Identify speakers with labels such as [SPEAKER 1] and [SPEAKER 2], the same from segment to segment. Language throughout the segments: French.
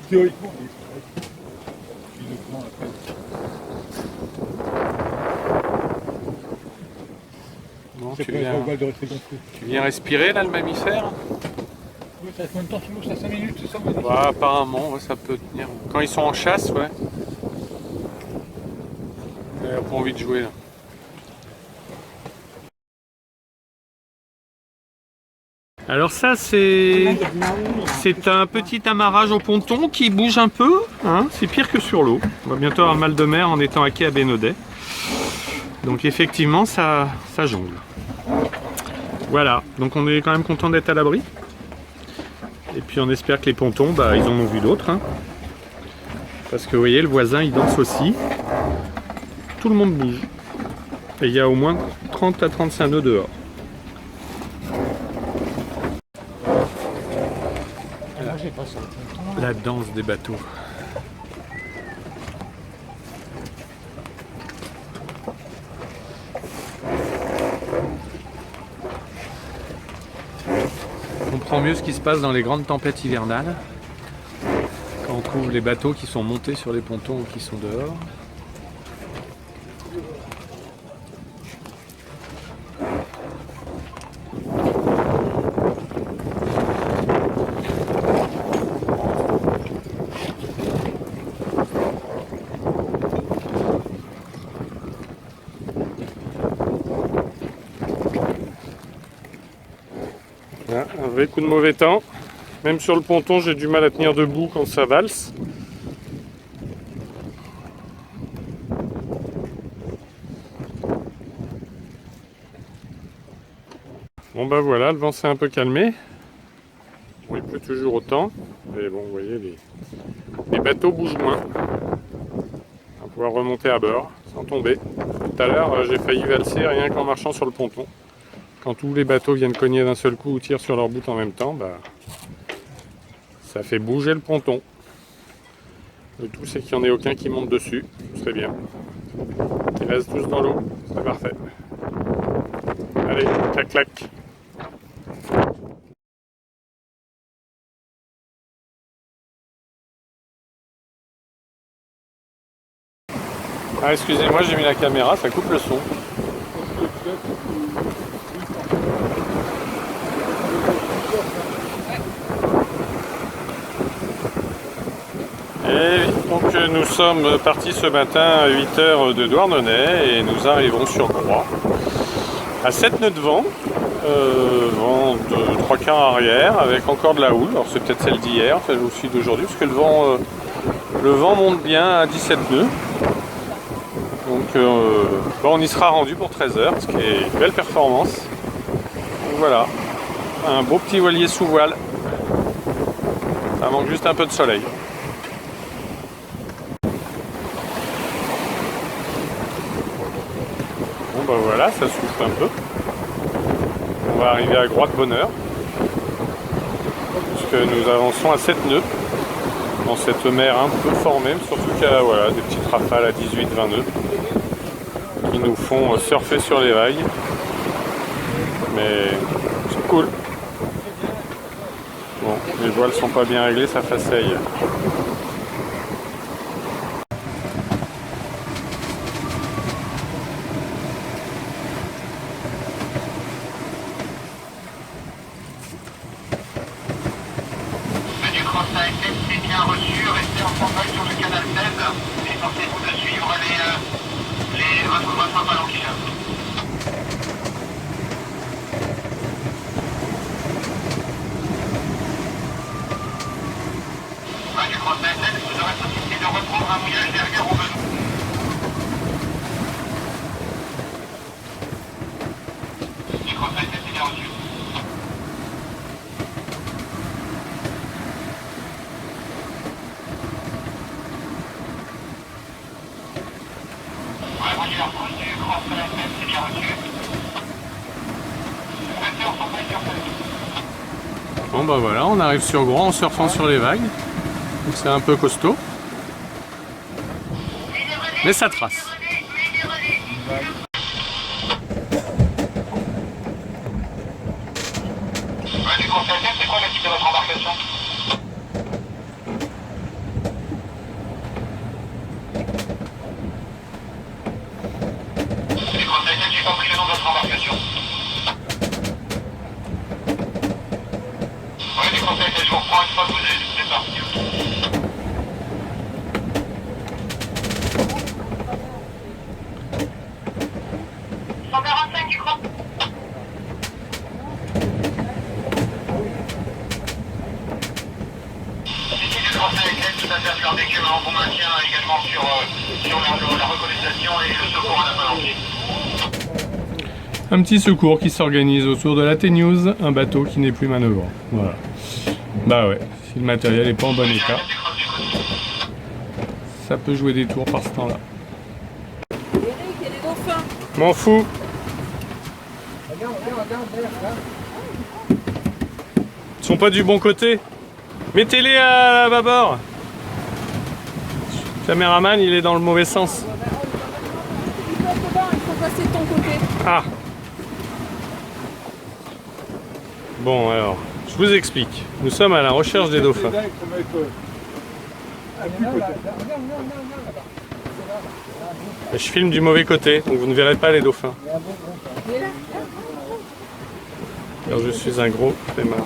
[SPEAKER 1] Théoriquement, oui, c'est vrai. Il le prend après.
[SPEAKER 2] Bon,
[SPEAKER 1] C'est pas normal de rester gonflé.
[SPEAKER 2] tu viens respirer là le mammifère?
[SPEAKER 1] Oui, ça reste combien de temps sous l'eau? Ça 5 minutes, c'est ça?
[SPEAKER 2] Bah, apparemment, ouais, ça peut tenir. Quand ils sont en chasse, ouais. Il a pas envie de jouer là. Alors ça c'est un petit amarrage au ponton qui bouge un peu, hein, c'est pire que sur l'eau. On va bientôt avoir mal de mer en étant à quai à Bénodet. Donc effectivement ça jongle. Voilà, donc on est quand même content d'être à l'abri. Et puis on espère que les pontons, bah, ils en ont vu d'autres. Hein. Parce que vous voyez, le voisin il danse aussi. Tout le monde bouge. Et il y a au moins 30 à 35 nœuds dehors. La danse des bateaux. On comprend mieux ce qui se passe dans les grandes tempêtes hivernales. Quand on trouve les bateaux qui sont montés sur les pontons ou qui sont dehors. Un vrai coup de mauvais temps. Même sur le ponton, j'ai du mal à tenir debout quand ça valse. Bon bah voilà, le vent s'est un peu calmé. Bon, il pleut toujours autant. Mais bon, vous voyez, les bateaux bougent moins. On va pouvoir remonter à bord sans tomber. Tout à l'heure, j'ai failli valser rien qu'en marchant sur le ponton. Quand tous les bateaux viennent cogner d'un seul coup ou tirent sur leur bout en même temps, bah, ça fait bouger le ponton. Le tout, c'est qu'il n'y en ait aucun qui monte dessus. Ce serait bien. Ils restent tous dans l'eau. C'est parfait. Allez, clac clac. Ah, excusez-moi, j'ai mis la caméra, ça coupe le son. Et donc nous sommes partis ce matin à 8h de Douarnenez et nous arrivons sur Groix à 7 nœuds de vent, vent de 3 quarts arrière avec encore de la houle. Alors c'est peut-être celle d'hier, celle aussi d'aujourd'hui, parce que le vent monte bien à 17 nœuds. Donc bon, on y sera rendu pour 13h, ce qui est une belle performance. Donc voilà, un beau petit voilier sous voile. Ça manque juste un peu de soleil. Bon bah voilà, ça souffle un peu. On va arriver à Groix de bonne heure. Puisque nous avançons à 7 nœuds. Dans cette mer un peu formée, surtout qu'il y a voilà, des petites rafales à 18-20 nœuds qui nous font surfer sur les vagues. Mais c'est cool. Bon, les voiles sont pas bien réglées, ça faceille.
[SPEAKER 3] C'est bien reçu, restez en stand-by sur le canal 16 et sortez-vous de suivre votre ballon qui vient. Du Cross ASN, vous aurez possibilité de reprendre un mouillage des regards au besoin. Du Cross ASN, c'est bien reçu.
[SPEAKER 2] Bon bah voilà, on arrive sur Groix en surfant sur les vagues. Donc c'est un peu costaud. Mais ça trace.
[SPEAKER 3] Du Cross ASN, c'est quoi le type de votre embarcation? pas pris le nom de votre embarcation. Oui, du conseil, je vous reprends une fois que vous êtes parti. Du grand. Ici du conseil avec l'aide tout à fait accordé que on vous maintient également sur la reconnaissance et le secours à la main.
[SPEAKER 2] Un petit secours qui s'organise autour de la T-News, un bateau qui n'est plus manœuvrant. Voilà. Bah ouais, si le matériel n'est pas en bon état, ça peut jouer des tours par ce temps-là.
[SPEAKER 4] Eric, il y a des dauphins.
[SPEAKER 2] M'en fous. Ils sont pas du bon côté. Mettez-les à bâbord. Le caméraman, il est dans le mauvais sens.
[SPEAKER 4] Ils faut passer de ton côté.
[SPEAKER 2] Ah. Bon alors, je vous explique. Nous sommes à la recherche des dauphins. Et je filme du mauvais côté, donc vous ne verrez pas les dauphins. Alors je suis un gros flemmard.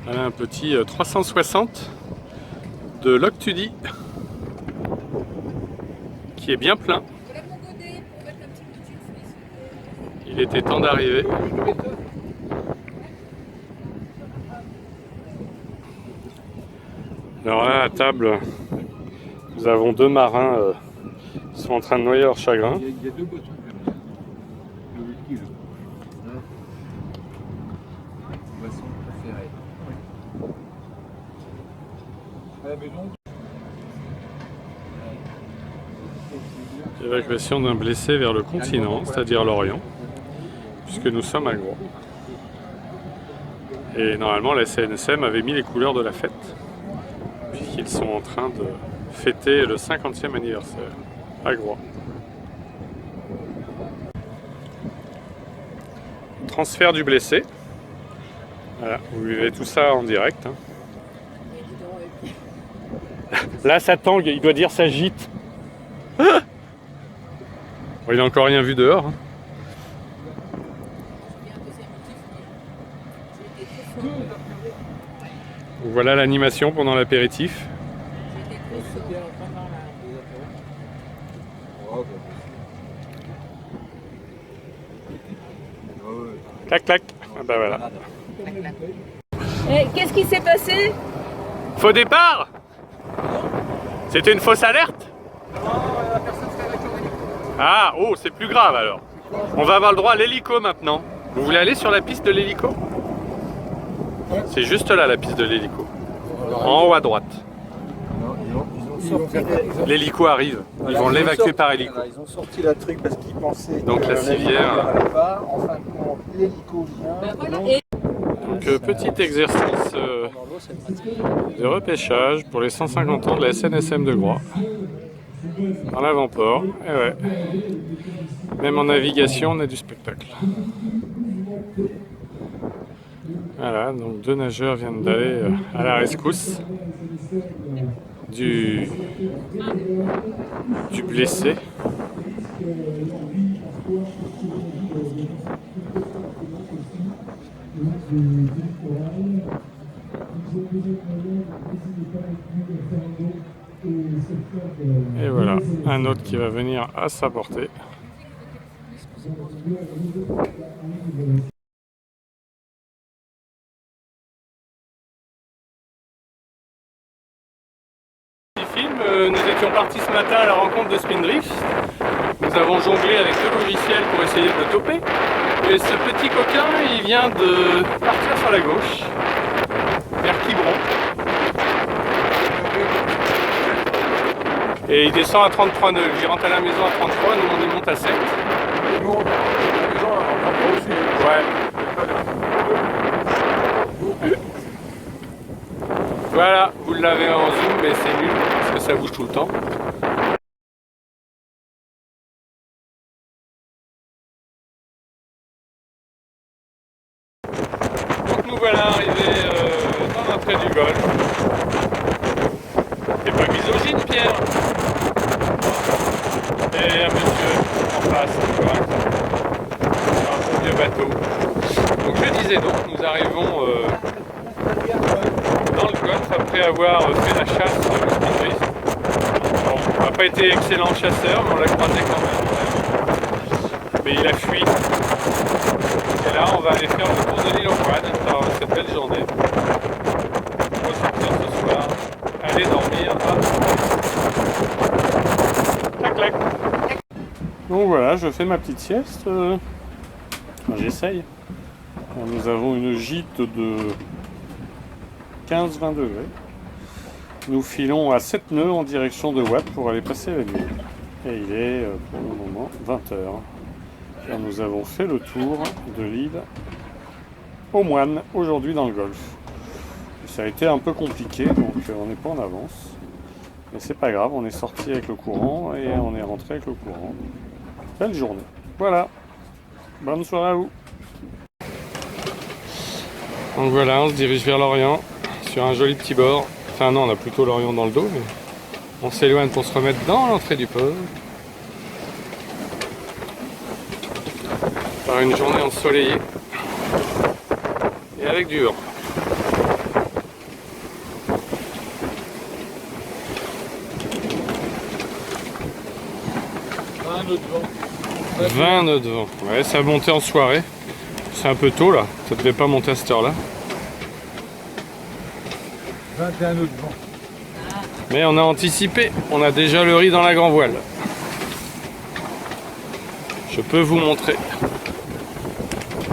[SPEAKER 2] Voilà un petit 360 de Loch Tudy qui est bien plein. Il était temps d'arriver. Alors là à table, nous avons deux marins qui sont en train de noyer leur chagrin.
[SPEAKER 1] Il y a deux boissons. Le whisky, là. Boisson préférée. À la maison.
[SPEAKER 2] Évacuation d'un blessé vers le continent, c'est-à-dire l'Orient, puisque nous sommes à Groix. Et normalement la CNSM avait mis les couleurs de la fête, puisqu'ils sont en train de fêter le 50e anniversaire à Groix. Transfert du blessé. Voilà, vous vivez tout ça en direct. Hein. Là ça tangue, il doit dire ça gîte. Ah, bon, il n'a encore rien vu dehors. Hein. Voilà l'animation pendant l'apéritif. Clac clac. Ah bah voilà.
[SPEAKER 4] Qu'est-ce qui s'est passé?
[SPEAKER 2] Faux départ. C'était une fausse alerte. Ah, oh, c'est plus grave alors. On va avoir le droit à l'hélico maintenant. Vous voulez aller sur la piste de l'hélico? C'est juste là la piste de l'hélico. En haut à droite. L'hélico arrive. Ils vont l'évacuer par hélico.
[SPEAKER 5] Voilà, ils ont sorti la truc parce qu'ils pensaient
[SPEAKER 2] Donc
[SPEAKER 5] que
[SPEAKER 2] la civière.
[SPEAKER 5] pas. En fin de compte, l'hélico vient.
[SPEAKER 2] Donc petit exercice de repêchage pour les 150 ans de la SNSM de Groix. Dans l'avant-port. Et ouais. Même en navigation, on a du spectacle. Voilà, donc deux nageurs viennent d'aller à la rescousse du blessé. Et voilà, un autre qui va venir à sa portée. Nous étions partis ce matin à la rencontre de Spindrift. Nous avons jonglé avec deux logiciels pour essayer de le toper. Et ce petit coquin, il vient de partir sur la gauche, vers Quiberon. Et il descend à 33 nœuds. Il rentre à la maison à 33, nous on y monte à 7. Ouais. Voilà, vous l'avez en zoom, mais c'est nul, parce que ça bouge tout le temps. T'es pas misogyne, Pierre? Et un monsieur en face, correct. Un bon vieux bateau. Donc je disais donc, nous arrivons dans le golfe après avoir fait la chasse au conduite. Bon, on n'a pas été excellent chasseur, mais on l'a croisé quand même. Mais il a fui. Et là, on va aller faire le tour de l'île aux Moines par cette belle journée. On va sortir ce soir, aller dormir. Clac, clac. Donc voilà, je fais ma petite sieste. Enfin, j'essaye. Nous avons une gîte de 15-20 degrés. Nous filons à 7 nœuds en direction de Watt pour aller passer la nuit. Et il est pour le moment 20h. Et nous avons fait le tour de l'île aux Moines aujourd'hui dans le golfe. Ça a été un peu compliqué, donc on n'est pas en avance. Mais c'est pas grave, on est sorti avec le courant et on est rentré avec le courant. Belle journée. Voilà. Bonne soirée à vous. Donc voilà, on se dirige vers l'Orient sur un joli petit bord. Enfin non, on a plutôt l'Orient dans le dos, mais on s'éloigne pour se remettre dans l'entrée du port. Par une journée ensoleillée et avec du vent.
[SPEAKER 1] Un autre vent.
[SPEAKER 2] 20 nœuds de vent. Ouais, ça a monté en soirée. C'est un peu tôt là, ça devait pas monter à cette heure là.
[SPEAKER 1] 21 autres vent.
[SPEAKER 2] Mais on a anticipé, on a déjà le riz dans la grand voile. Je peux vous montrer.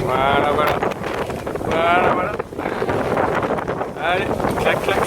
[SPEAKER 2] Voilà, voilà. Voilà, voilà. Allez, clac, clac.